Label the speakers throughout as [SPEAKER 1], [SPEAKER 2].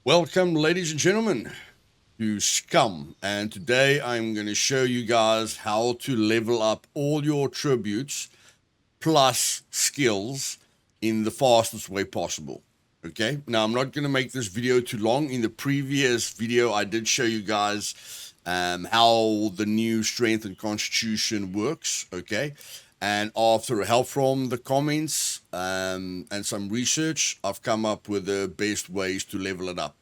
[SPEAKER 1] Welcome, ladies and gentlemen, to Scum. And today I'm going to show you guys how to level up all your tributes plus skills in the fastest way possible. Okay, now I'm not going to make this video too long. In the previous video, I did show you guys how the new strength and constitution works. Okay, and after help from the comments and some research, I've come up with the best ways to level it up.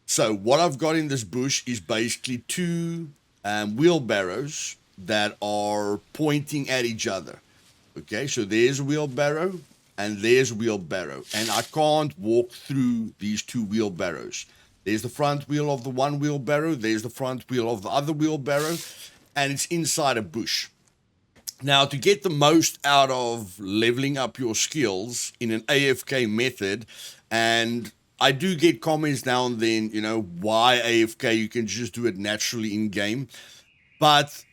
[SPEAKER 1] So what I've got in this bush is basically two wheelbarrows that are pointing at each other. Okay, so there's a wheelbarrow and there's a wheelbarrow, and I can't walk through these two wheelbarrows. There's the front wheel of the one wheelbarrow, there's the front wheel of the other wheelbarrow, and it's inside a bush. Now, to get the most out of leveling up your skills in an AFK method, and I do get comments now and then, why AFK? You can just do it naturally in game. But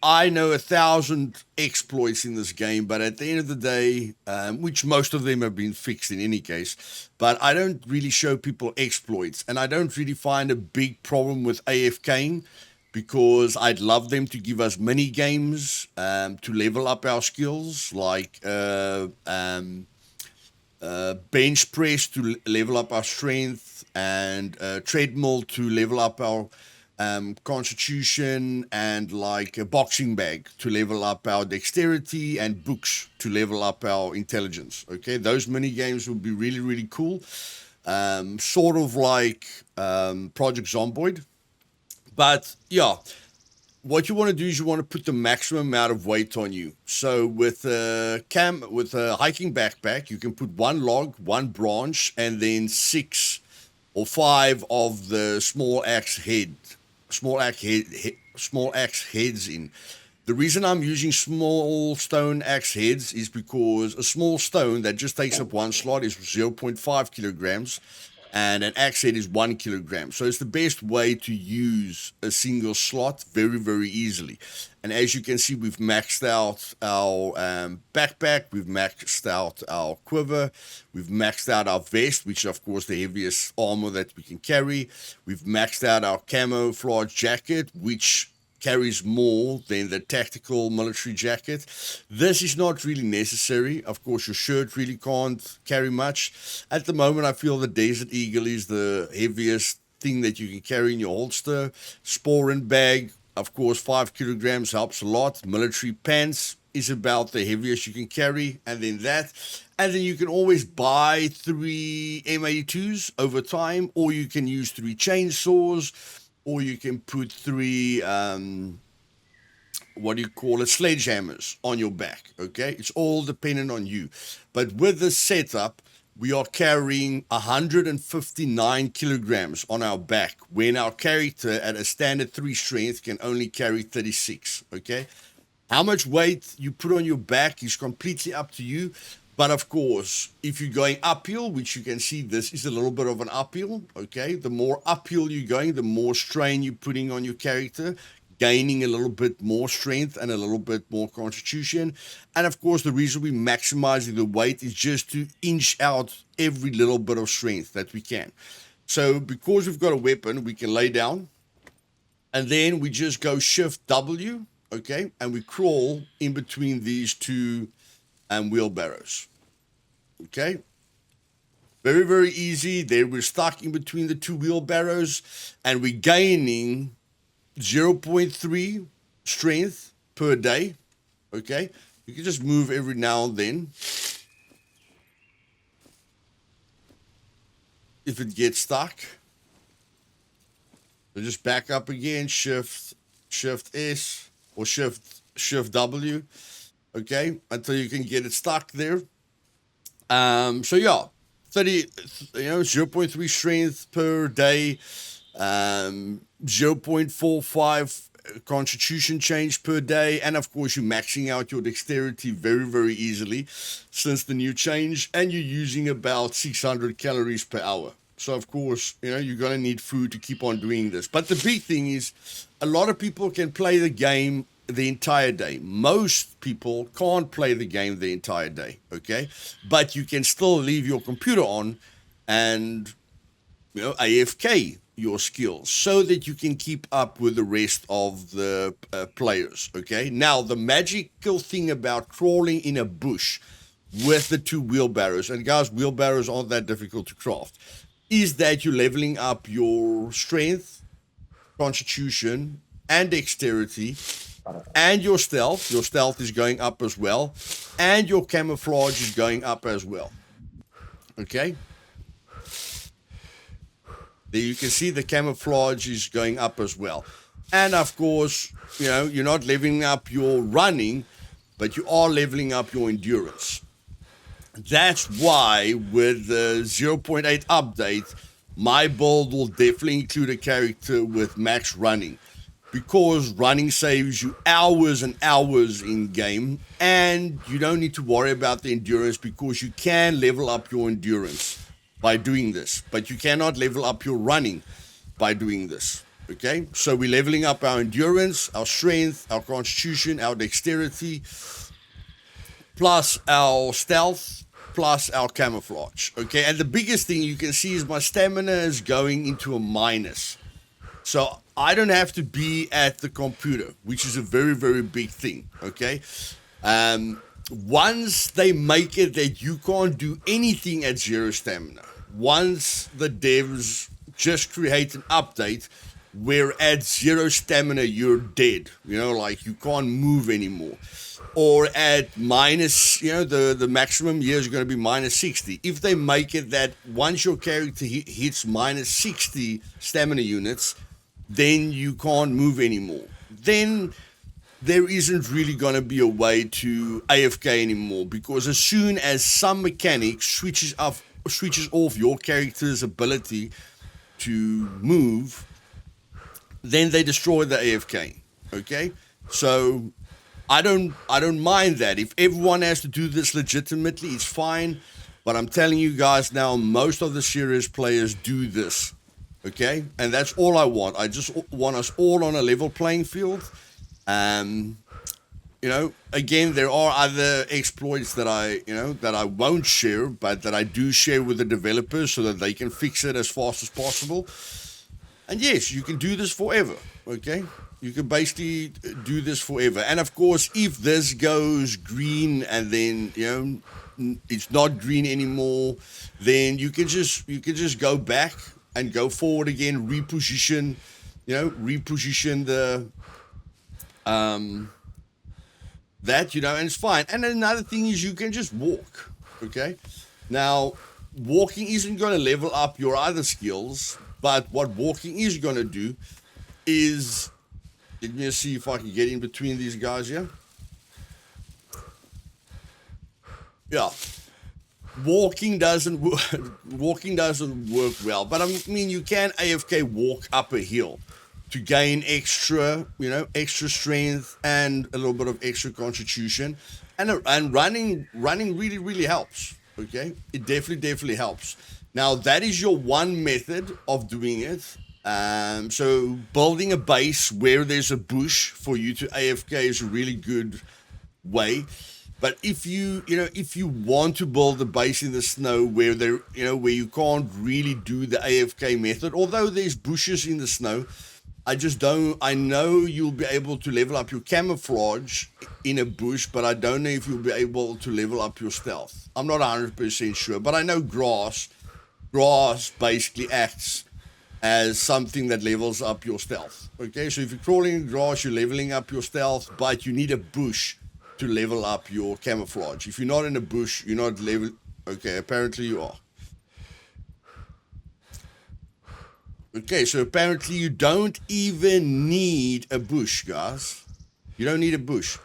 [SPEAKER 1] I know 1,000 exploits in this game, but at the end of the day, which most of them have been fixed in any case, but I don't really show people exploits, and I don't really find a big problem with AFKing because I'd love them to give us mini games to level up our skills, like bench press to level up our strength, and treadmill to level up our constitution, and like a boxing bag to level up our dexterity, and books to level up our intelligence. Okay, those mini games would be really, really cool. Sort of like Project Zomboid. But yeah, what you want to do is you want to put the maximum amount of weight on you. So with a hiking backpack, you can put one log, one branch, and then 6 or 5 of the small axe heads in. The reason I'm using small stone axe heads is because a small stone that just takes up one slot is 0.5 kilograms, and an axe head is 1 kilogram. So it's the best way to use a single slot very, very easily. And as you can see, we've maxed out our backpack, we've maxed out our quiver, we've maxed out our vest, which is of course the heaviest armor that we can carry. We've maxed out our camouflage jacket, which carries more than the tactical military jacket. This is not really necessary. Of course, your shirt really can't carry much. At the moment, I feel the Desert Eagle is the heaviest thing that you can carry in your holster. Sporin bag, of course, 5 kilograms helps a lot. Military pants is about the heaviest you can carry, and then that. And then you can always buy 3 M82s over time, or you can use 3 chainsaws, or you can put 3 sledgehammers on your back. Okay, it's all dependent on you. But with this setup, we are carrying 159 kilograms on our back when our character at a standard 3 strength can only carry 36. Okay, how much weight you put on your back is completely up to you. But of course, if you're going uphill, which you can see, this is a little bit of an uphill, okay? The more uphill you're going, the more strain you're putting on your character, gaining a little bit more strength and a little bit more constitution. And of course, the reason we're maximizing the weight is just to inch out every little bit of strength that we can. So because we've got a weapon, we can lay down, and then we just go Shift W, okay? And we crawl in between these two wheelbarrows. Okay, very, very easy. There we're stuck in between the two wheelbarrows, and we're gaining 0.3 strength per day. Okay, you can just move every now and then if it gets stuck. So just back up again, Shift S or Shift W. Okay, until you can get it stuck there. So yeah, 0.3 strength per day, 0.45 constitution change per day, and of course you're maxing out your dexterity very, very easily since the new change, and you're using about 600 calories per hour. So of course, you're going to need food to keep on doing this. But the big thing is, a lot of people can play the game the entire day. Most people can't play the game the entire day, okay? But you can still leave your computer on and AFK your skills so that you can keep up with the rest of the players. Okay. Now, the magical thing about crawling in a bush with the 2 wheelbarrows, and guys, wheelbarrows aren't that difficult to craft, is that you're leveling up your strength, constitution, and dexterity, and your stealth. Your stealth is going up as well, and your camouflage is going up as well. Okay. There you can see the camouflage is going up as well. And of course, you're not leveling up your running, but you are leveling up your endurance. That's why with the 0.8 update, my build will definitely include a character with max running, because running saves you hours and hours in game, and you don't need to worry about the endurance because you can level up your endurance by doing this, but you cannot level up your running by doing this. Okay, so we're leveling up our endurance, our strength, our constitution, our dexterity, plus our stealth, plus our camouflage. Okay, and the biggest thing you can see is my stamina is going into a minus. So I don't have to be at the computer, which is a very, very big thing. Okay. Once they make it that you can't do anything at 0 stamina, once the devs just create an update where at 0 stamina you're dead, like you can't move anymore, or at minus, the maximum here is going to be minus 60. If they make it that once your character hits minus 60 stamina units, then you can't move anymore, then there isn't really going to be a way to AFK anymore, because as soon as some mechanic switches off your character's ability to move, then they destroy the AFK. Okay, so I don't mind that. If everyone has to do this legitimately, it's fine. But I'm telling you guys now, most of the serious players do this. Okay, and that's all I want. I just want us all on a level playing field. Again, there are other exploits that I won't share, but that I do share with the developers so that they can fix it as fast as possible. And yes, you can do this forever. Okay, you can basically do this forever. And of course, if this goes green and then it's not green anymore, then you can just go back and go forward again, reposition the and it's fine. And another thing is you can just walk. Okay, now walking isn't going to level up your other skills, but what walking is going to do is, let me see if I can get in between these guys here. Yeah, walking doesn't work well, but I mean you can AFK walk up a hill to gain extra strength and a little bit of extra constitution, and running really, really helps. Okay, it definitely helps. Now that is your one method of doing it. So building a base where there's a bush for you to AFK is a really good way. But if you want to build a base in the snow where where you can't really do the AFK method, although there's bushes in the snow, I know you'll be able to level up your camouflage in a bush, but I don't know if you'll be able to level up your stealth. I'm not 100% sure, but I know grass basically acts as something that levels up your stealth. Okay, so if you're crawling in grass, you're leveling up your stealth, but you need a bush to level up your camouflage. If you're not in a bush, you're not level. Okay, apparently you are. Okay, so apparently you don't even need a bush, guys. You don't need a bush.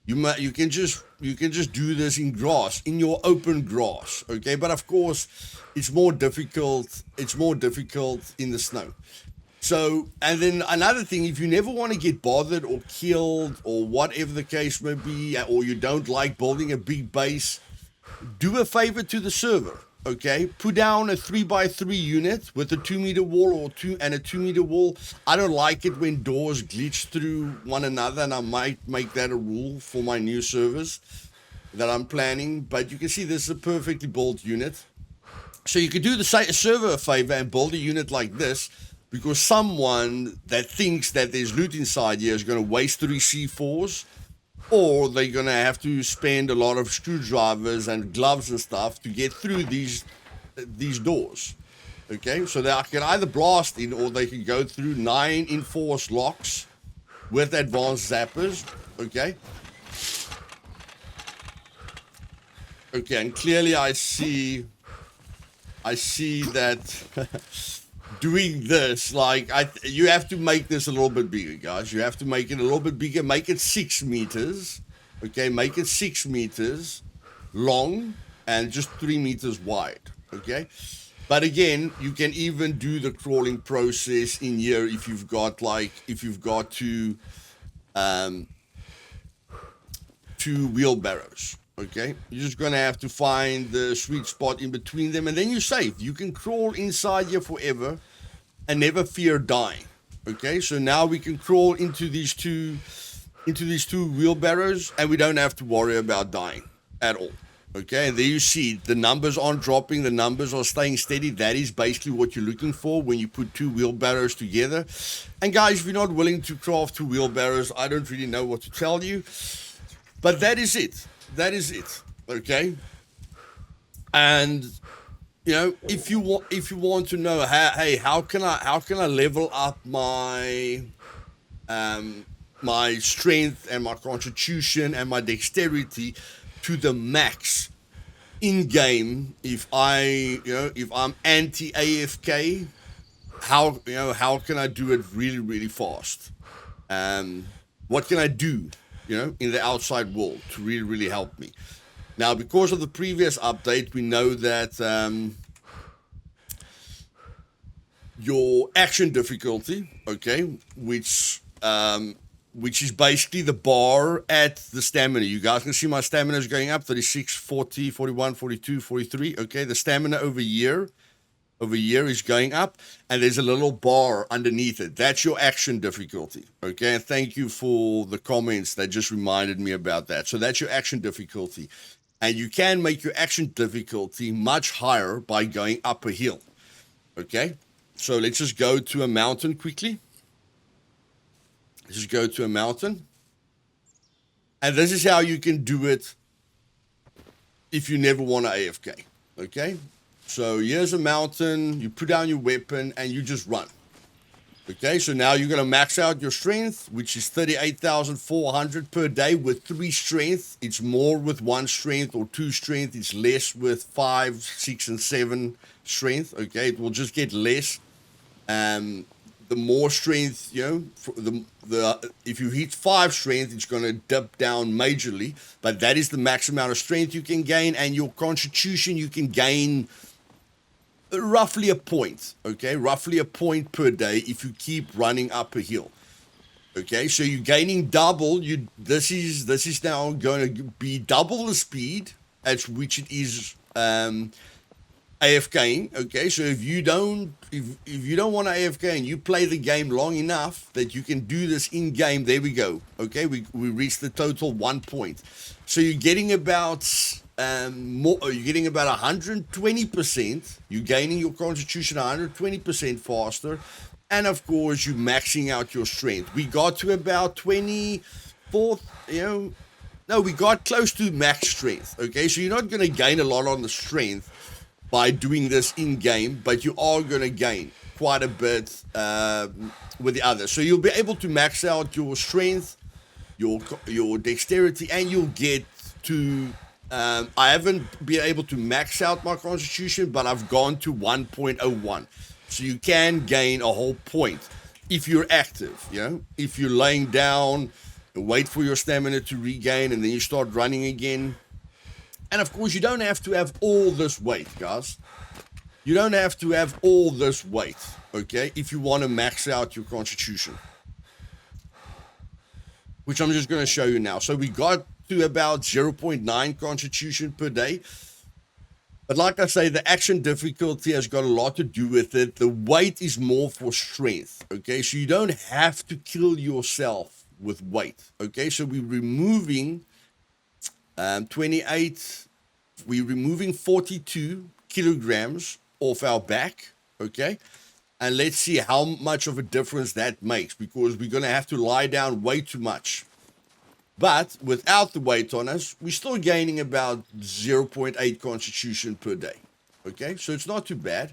[SPEAKER 1] You can just do this in grass, in your open grass. Okay, but of course, it's more difficult. It's more difficult in the snow. So, and then another thing, if you never want to get bothered or killed or whatever the case may be, or you don't like building a big base, do a favor to the server. Okay, put down a 3x3 unit with a 2-meter wall and a 2-meter wall. I don't like it when doors glitch through one another, and I might make that a rule for my new servers that I'm planning. But you can see this is a perfectly built unit. So you could do the server a favor and build a unit like this, because someone that thinks that there's loot inside here is going to waste 3 C4s, or they're going to have to spend a lot of screwdrivers and gloves and stuff to get through these doors. Okay, so they can either blast in, or they can go through 9 enforced locks with advanced zappers. Okay. Okay, and clearly I see that doing this, like, you have to make this a little bit bigger, guys. You have to make it a little bit bigger. Make it 6 meters. Okay, make it 6 meters long and just 3 meters wide. Okay. But again, you can even do the crawling process in here if you've got two wheelbarrows. Okay, you're just gonna have to find the sweet spot in between them, and then you're safe. You can crawl inside here forever and never fear dying. Okay, so now we can crawl into these two wheelbarrows, and we don't have to worry about dying at all. Okay, and there you see the numbers aren't dropping, the numbers are staying steady. That is basically what you're looking for when you put 2 wheelbarrows together. And guys, if you're not willing to craft 2 wheelbarrows, I don't really know what to tell you, but that is it. That is it. Okay, and you know, if you want to know how can I level up my my strength and my constitution and my dexterity to the max in game, if I'm anti AFK, how can I do it really fast? What can I do, in the outside world to really help me? Now, because of the previous update, we know that your action difficulty, okay, which is basically the bar at the stamina. You guys can see my stamina is going up, 36, 40, 41, 42, 43. Okay, the stamina over here is going up, and there's a little bar underneath it. That's your action difficulty. Okay, and thank you for the comments that just reminded me about that. So that's your action difficulty. And you can make your action difficulty much higher by going up a hill. Okay, so let's just go to a mountain quickly. Just go to a mountain. And this is how you can do it if you never want to AFK. Okay? So here's a mountain. You put down your weapon and you just run. Okay? So now you're going to max out your strength, which is 38,400 per day with 3 strength. It's more with 1 strength or 2 strength. It's less with 5, 6, and 7 strength. Okay? It will just get less. The more strength, if you hit 5 strength, it's going to dip down majorly, but that is the max amount of strength you can gain, and your constitution you can gain roughly a point, okay, roughly a point per day if you keep running up a hill. Okay, so you're gaining double. This is now going to be double the speed at which it is AFKing. Okay, so if you don't want to AFK and you play the game long enough that you can do this in game, there we go. Okay, we reached the total 1 point. So you're getting about more. You're getting about 120%. You're gaining your constitution 120% faster, and of course you're maxing out your strength. We got to about 24. No, we got close to max strength. Okay, so you're not going to gain a lot on the strength by doing this in game, but you are going to gain quite a bit with the others. So you'll be able to max out your strength, your dexterity, and you'll get to. I haven't been able to max out my constitution, but I've gone to 1.01. So you can gain a whole point if you're active. If you're laying down, wait for your stamina to regain, and then you start running again. And of course, you don't have to have all this weight, guys. You don't have to have all this weight, okay, if you want to max out your constitution, which I'm just going to show you now. So we got to about 0.9 constitution per day. But like I say, the action difficulty has got a lot to do with it. The weight is more for strength, okay? So you don't have to kill yourself with weight, okay? So we're removing 28, we're removing 42 kilograms off our back, okay? And let's see how much of a difference that makes, because we're going to have to lie down way too much. But without the weight on us, we're still gaining about 0.8 constitution per day, okay? So it's not too bad.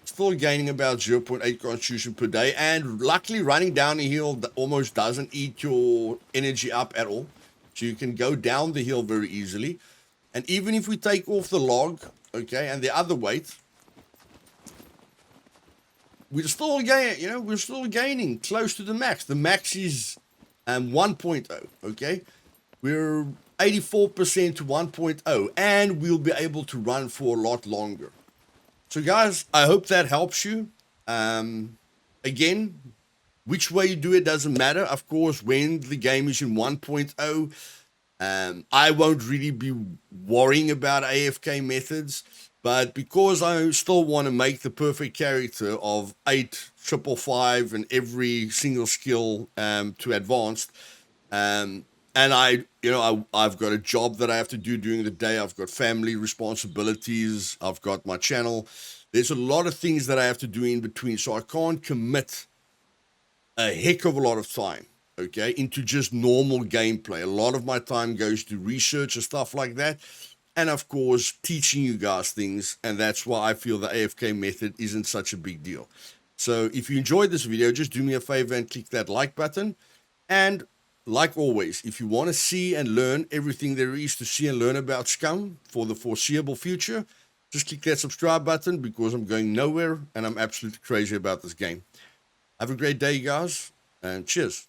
[SPEAKER 1] Still gaining about 0.8 constitution per day, and luckily running down a hill that almost doesn't eat your energy up at all. So you can go down the hill very easily. And even if we take off the log, okay, and the other weight, we're still gaining close to the max. The max is 1.0, okay? We're 84% to 1.0, and we'll be able to run for a lot longer. So guys, I hope that helps you. Again, which way you do it doesn't matter. Of course, when the game is in 1.0, I won't really be worrying about AFK methods, but because I still want to make the perfect character of 8 555 and every single skill to advanced, and I've got a job that I have to do during the day. I've got family responsibilities. I've got my channel. There's a lot of things that I have to do in between, so I can't commit a heck of a lot of time, okay, into just normal gameplay. A lot of my time goes to research and stuff like that, and of course teaching you guys things, and that's why I feel the AFK method isn't such a big deal. So if you enjoyed this video, just do me a favor and click that like button. And like always, if you want to see and learn everything there is to see and learn about Scum for the foreseeable future, just click that subscribe button, because I'm going nowhere and I'm absolutely crazy about this game. Have a great day, guys, and cheers.